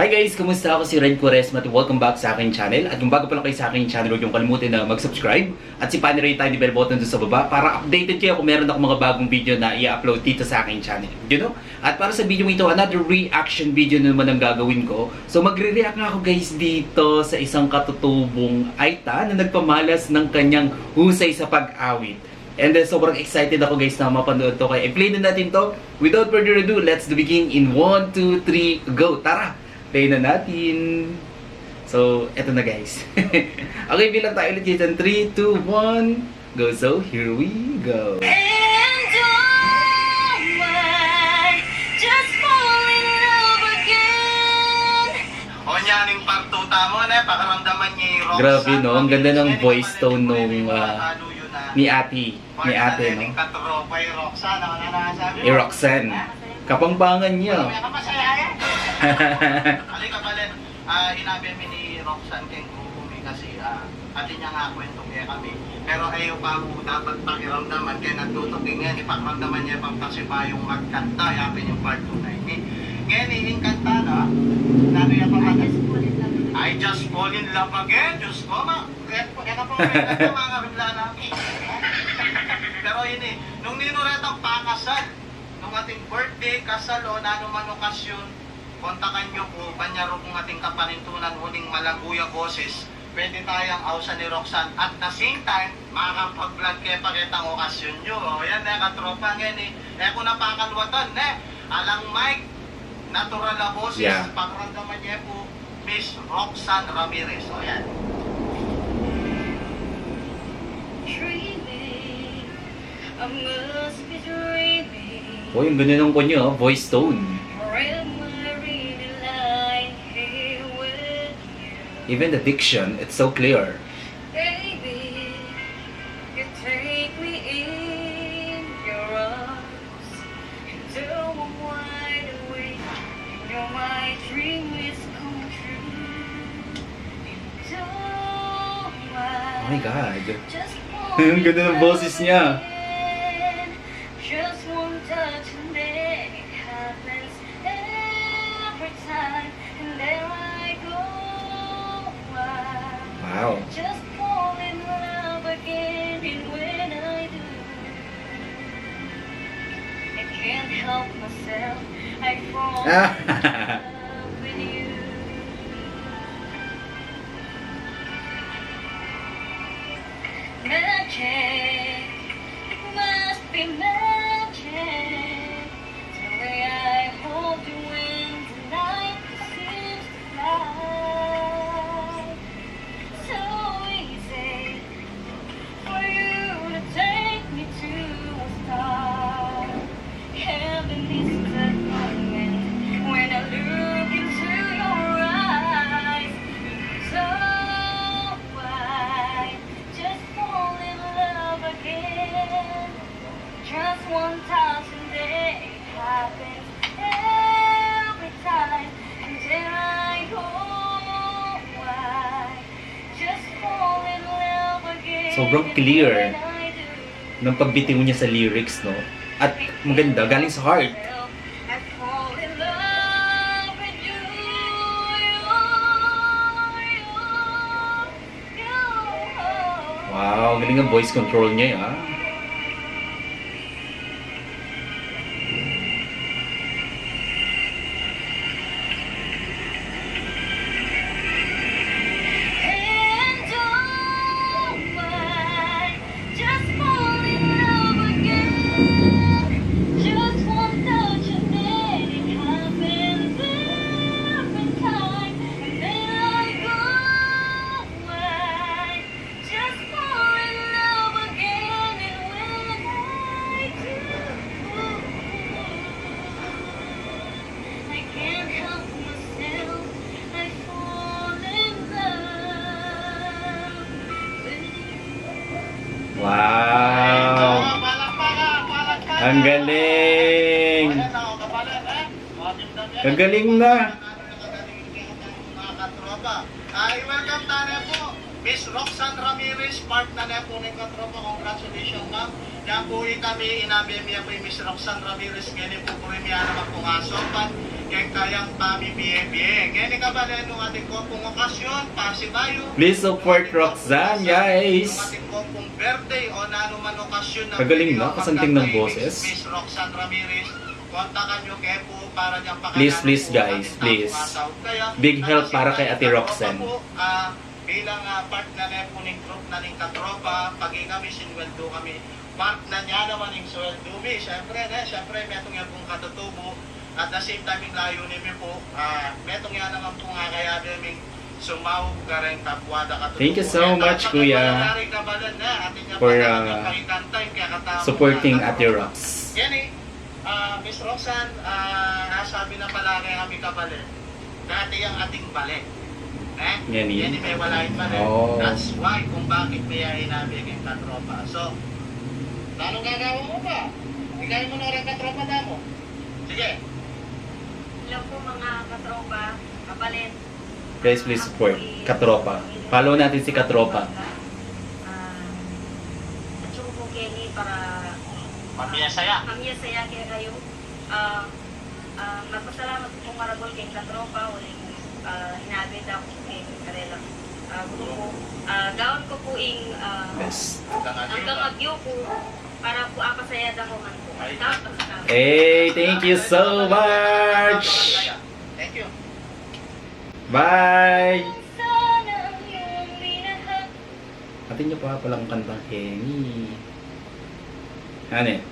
Hi guys! Kumusta? Ako si Ren Quaresma at welcome back sa aking channel. At kung bago pa lang kayo sa aking channel, huwag yung kalimutan na mag-subscribe at sipanin rin tayo ni bell button doon sa baba para updated kayo kung meron akong mga bagong video na i-upload dito sa aking channel. You know? At para sa video ito, another reaction video na naman ang gagawin ko. So magre-react nga ako guys dito sa isang katutubong Aita na nagpamalas ng kanyang husay sa pag-awit. And then sobrang excited ako guys na mapanood to. Kaya i-play na natin to. Without further ado, let's begin in 1, 2, 3, go! Tara! Play na natin. So, eto na guys. Okay, bilang tayo ulit dito. 3, 2, 1, go. So, here we go. And oh, I just fall in love again. O nyaning partuta mo na, pakaramdaman niya yung Roxanne. Grabe no, ang ganda ng voice tone nung ni ate. Ni ate no. Katropa yung Roxanne, ano na nasabi mo? Roxanne. Kapangbangan niya. May kapasaya yan. Halika pala, inabi mi ni Roxanne kay Kukumi kasi ati niya nga kwento kaya kami. Pero ayaw pa mo dapat pakiramdaman kaya nagtutuking yan, ipakiramdaman niya pang kasi pa yung magkanta, yapin yung part 2 na ini. Ngayon, iinkanta na, nano yan pa I just fall in love again, Diyos ko, kaya ka po, mga bigla na. Pero yun nung ninuretang pakasal, nung ating birthday, kasal o nanuman okasyon, kontakan nyo po, banyaro kung ating kapanintunan, huling malaguya boses, pwede tayong ausa ni Roxanne. At the same time, makakapag-vlog kayo pakitang okasyon nyo. O yan, katropa ngayon kung napakalwatan, alang Mike, natural na boses, Yeah. pagramdaman niya po, Miss Roxanne Ramirez. O yan. Dreaming, I must be dreaming. Oh, yung ganda ng kanya, voice tone. Or am I really lying here with you? Even the diction, it's so clear. Baby, you take me in your arms, and though I'm wide awake, you know my dream is come true. And oh Oh my God. just Ang ganda ng boses niya. just one touch and then it happens every time, and there I go. Wow. Just fall in love again, and when I do, I can't help myself. I fall in love with you. Magic, it must be magic. The way I hold you in the night seems to fly. So easy for you to take me to a star. Heaven is that moment when I look into your eyes. So I just fall in love again. Just 1,000 days happens every time, and there I go. I just fall in love again. Sobrang clear when I do. ng pagbitiw niya sa lyrics, no? At maganda, galing sa heart. I fall in love with you. Wow, galing ang voice control niya, ah. And oh, I just fall in love again. Just one touch and then it happens every time, and then I go. I just fall in love again, and when I do, I can't help myself. I fall in love with you. Wow! Ang galing! Ang galing na! I-welcome tayo po, Miss Roxanne Ramirez, part na po ng katropa. Congratulations, ma'am. Yan po kami inabi po Miss Roxanne Ramirez, ngayon po po rin naman po kasopan. kaya kayang pamibiyebiyeng. Ngayon kabalen nung ating kopong okasyon, pasibayo. Please support Roxanne, guys. Nung ating kopong birthday o nanuman okasyon na Kagaling na, pwede kasanting ng magkakay, boses. Miss Roxanne Ramirez, kontakan nyo kaya po para dyan pa Please, guys, please. Big help para kay Ate Roxanne. Bilang partner na po ng group na ng katropa, pag kami sinweldo kami, part na niya naman ng sweldo mi. Siyempre, metong yan pong katutubo. At the same time, yung layo niyo po, metong yan naman po nga kaya namin sumawag ka rin kapwada katutubo. Thank you so much, Kuya, for supporting Ate Rox. Yan eh, Miss Roxanne, nasabi na palagi kami kapalit. Dati ang ating balik. Yan eh. Yan may walain balik. Oh. That's why kung bakit may hinabi kayong katropa. So, anong gagawin mo ba? Bigay mo na rin katropa na mo. Sige. Hello po mga katropa, kapalit. Guys, please support Katropa. Follow natin si Katropa. At saka po Kenny para Pamiyasaya. saya kaya kayo. Magpasalamat po maragol kay Katropa. Uling hinabit ako kay Karela. Grupo. Gawin ko po ing Yes. hanggang magyo po para po apasaya ako man po. Hey, thank you so much. Thank you. Bye. Sana iyong minahal. Atin niyo pa palang kantang Kenny. Ano eh?